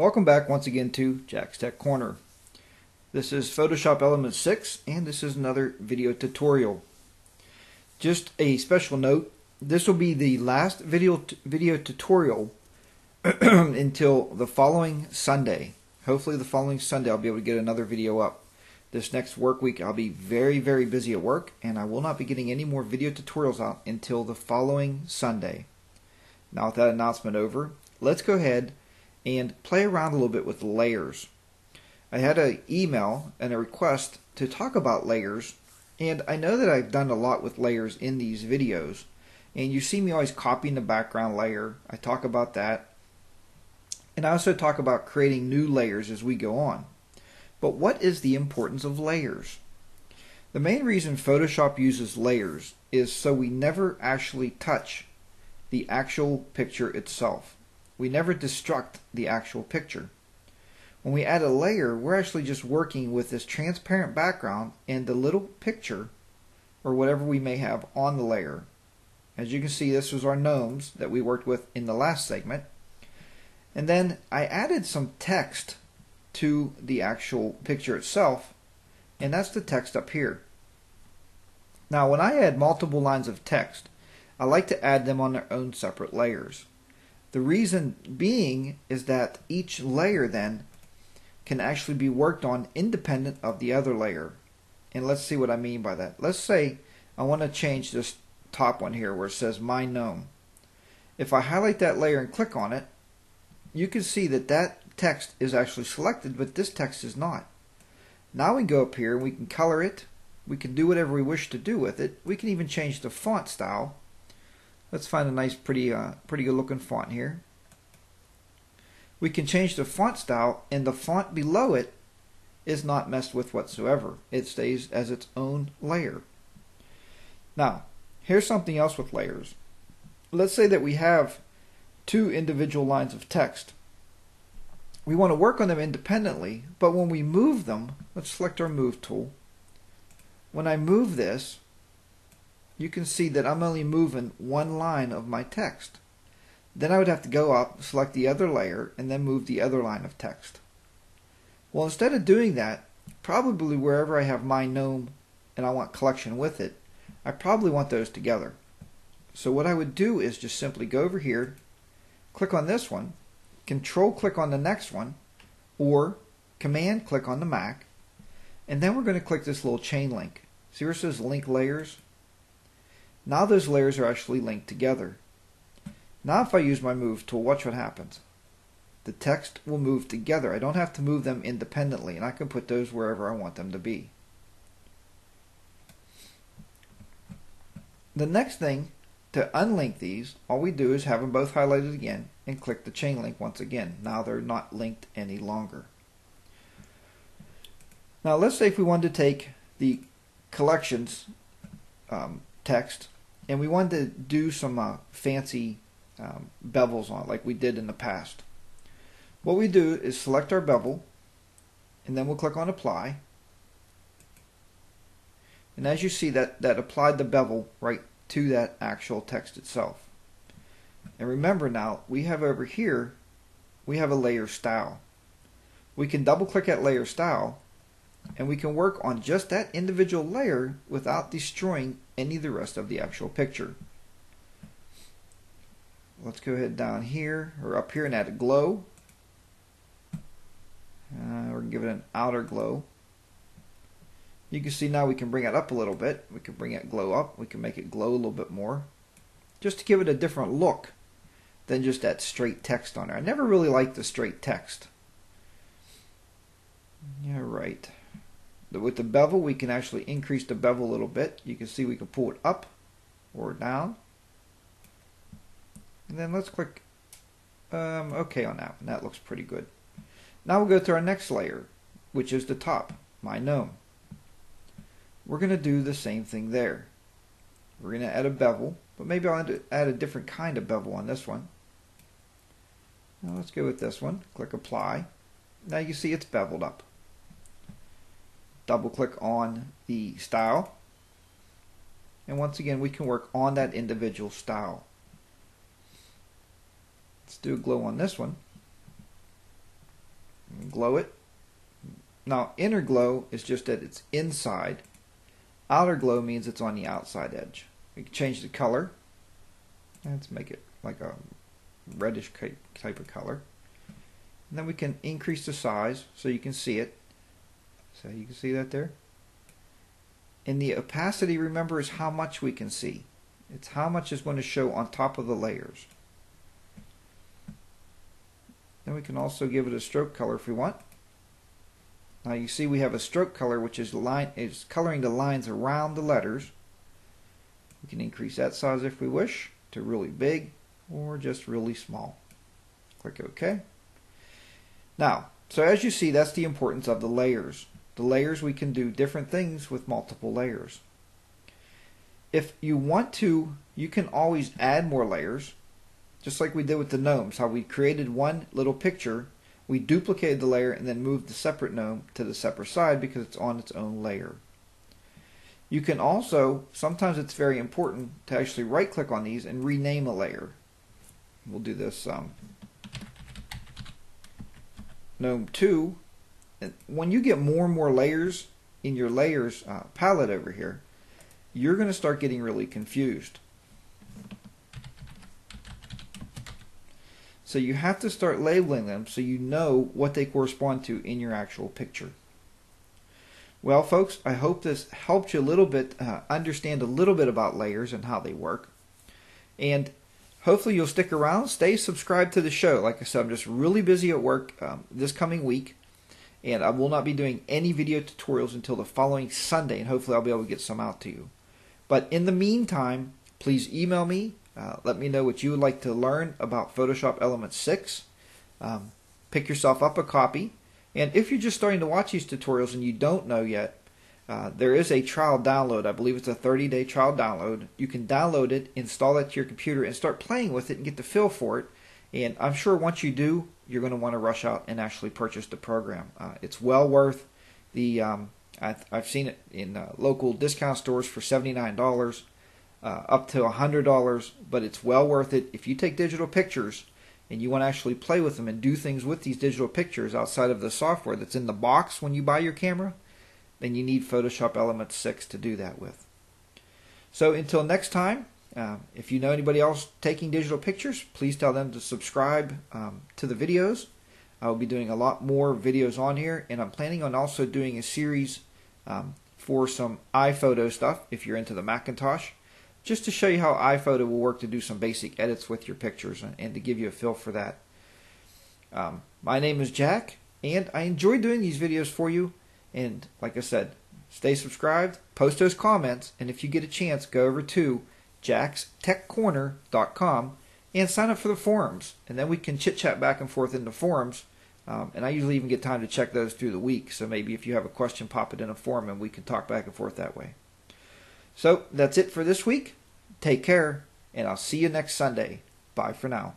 Welcome back once again to Jack's Tech Corner. This is Photoshop Element 6 and this is another video tutorial. Just a special note, this will be the last video tutorial until the following Sunday. Hopefully the following Sunday I'll be able to get another video up. This next work week I'll be very busy at work and I will not be getting any more video tutorials out until the following Sunday. Now with that announcement over, let's go ahead and play around a little bit with layers. I had an email and a request to talk about layers, and I know that I've done a lot with layers in these videos, and you see me always copying the background layer. I talk about that, and I also talk about creating new layers as we go on. But what is the importance of layers? The main reason Photoshop uses layers is so we never actually touch the actual picture itself. We never destruct the actual picture. When we add a layer, we're actually just working with this transparent background and the little picture or whatever we may have on the layer. As you can see, this was our gnomes that we worked with in the last segment. And then I added some text to the actual picture itself, and that's the text up here. Now when I add multiple lines of text, I like to add them on their own separate layers. The reason being is that each layer then can actually be worked on independent of the other layer. And let's see what I mean by that. Let's say I want to change this top one here where it says My Gnome. If I highlight that layer and click on it, you can see that that text is actually selected, but this text is not. Now we can go up here and we can color it. We can do whatever we wish to do with it. We can even change the font style. Let's find a nice, pretty good looking font here. We can change the font style, and the font below it is not messed with whatsoever. It stays as its own layer. Now, here's something else with layers. Let's say that we have two individual lines of text. We want to work on them independently, but when we move them, let's select our Move tool. When I move this, you can see that I'm only moving one line of my text. Then I would have to go up, select the other layer, and then move the other line of text. Well, instead of doing that, probably wherever I have My Gnome and I want collection with it, I probably want those together. So what I would do is just simply go over here, click on this one, Control click on the next one, or Command click on the Mac, and then we're going to click this little chain link. See where it says Link Layers? Now those layers are actually linked together. Now if I use my Move tool, watch what happens. The text will move together. I don't have to move them independently, and I can put those wherever I want them to be. The next thing, to unlink these, all we do is have them both highlighted again and click the chain link once again. Now they're not linked any longer. Now let's say if we wanted to take the collections text and we wanted to do some fancy bevels on it like we did in the past. What we do is select our bevel and then we'll click on Apply, and as you see that applied the bevel right to that actual text itself. And remember now we have over here we have a layer style. We can double click that layer style and we can work on just that individual layer without destroying any of the rest of the actual picture. Let's go ahead down here or up here and add a glow. We're going to give it an outer glow. You can see now we can bring it up a little bit. We can bring that glow up. We can make it glow a little bit more, just to give it a different look than just that straight text on there. I never really liked the straight text. Yeah, right. With the bevel, we can actually increase the bevel a little bit. You can see we can pull it up or down. And then let's click OK on that, and that looks pretty good. Now we'll go to our next layer, which is the top, My Gnome. We're going to do the same thing there. We're going to add a bevel, but maybe I'll add a different kind of bevel on this one. Now let's go with this one. Click Apply. Now you see it's beveled up. Double click on the style, and once again we can work on that individual style. Let's do a glow on this one. glow it. Now inner glow is just that it's inside. Outer glow means it's on the outside edge. We can change the color. Let's make it like a reddish type of color. And then we can increase the size so you can see it. So you can see that there. And the opacity, remember, is how much we can see. It's how much is going to show on top of the layers. Then we can also give it a stroke color if we want. Now you see we have a stroke color, which is coloring the lines around the letters. We can increase that size if we wish to really big or just really small. Click OK. Now, so as you see, that's the importance of the layers. The layers, we can do different things with multiple layers. If you want to, you can always add more layers, just like we did with the gnomes, how we created one little picture, we duplicated the layer and then moved the separate gnome to the separate side because it's on its own layer. You can also, sometimes it's very important to actually right click on these and rename a layer. We'll do this gnome 2. And when you get more and more layers in your layers palette over here, you're going to start getting really confused. So you have to start labeling them so you know what they correspond to in your actual picture. Well, folks, I hope this helped you a little bit understand a little bit about layers and how they work. And hopefully you'll stick around, stay subscribed to the show. Like I said, I'm just really busy at work this coming week, and I will not be doing any video tutorials until the following Sunday, and hopefully I'll be able to get some out to you. But in the meantime, please email me. Let me know what you would like to learn about Photoshop Elements 6. Pick yourself up a copy. And if you're just starting to watch these tutorials and you don't know yet, there is a trial download. I believe it's a 30-day trial download. You can download it, install it to your computer, and start playing with it and get the feel for it. And I'm sure once you do, you're going to want to rush out and actually purchase the program. It's well worth the... I've seen it in local discount stores for $79, up to $100, but it's well worth it. If you take digital pictures and you want to actually play with them and do things with these digital pictures outside of the software that's in the box when you buy your camera, then you need Photoshop Elements 6 to do that with. So until next time, if you know anybody else taking digital pictures, please tell them to subscribe to the videos. I will be doing a lot more videos on here, and I'm planning on also doing a series for some iPhoto stuff if you're into the Macintosh, just to show you how iPhoto will work to do some basic edits with your pictures and to give you a feel for that. My name is Jack, and I enjoy doing these videos for you, and like I said, stay subscribed, post those comments, and if you get a chance, go over to jackstechcorner.com and sign up for the forums, and then we can chit-chat back and forth in the forums. And I usually even get time to check those through the week, so maybe if you have a question, pop it in a forum and we can talk back and forth that way. So that's it for this week. Take care, and I'll see you next Sunday. Bye for now.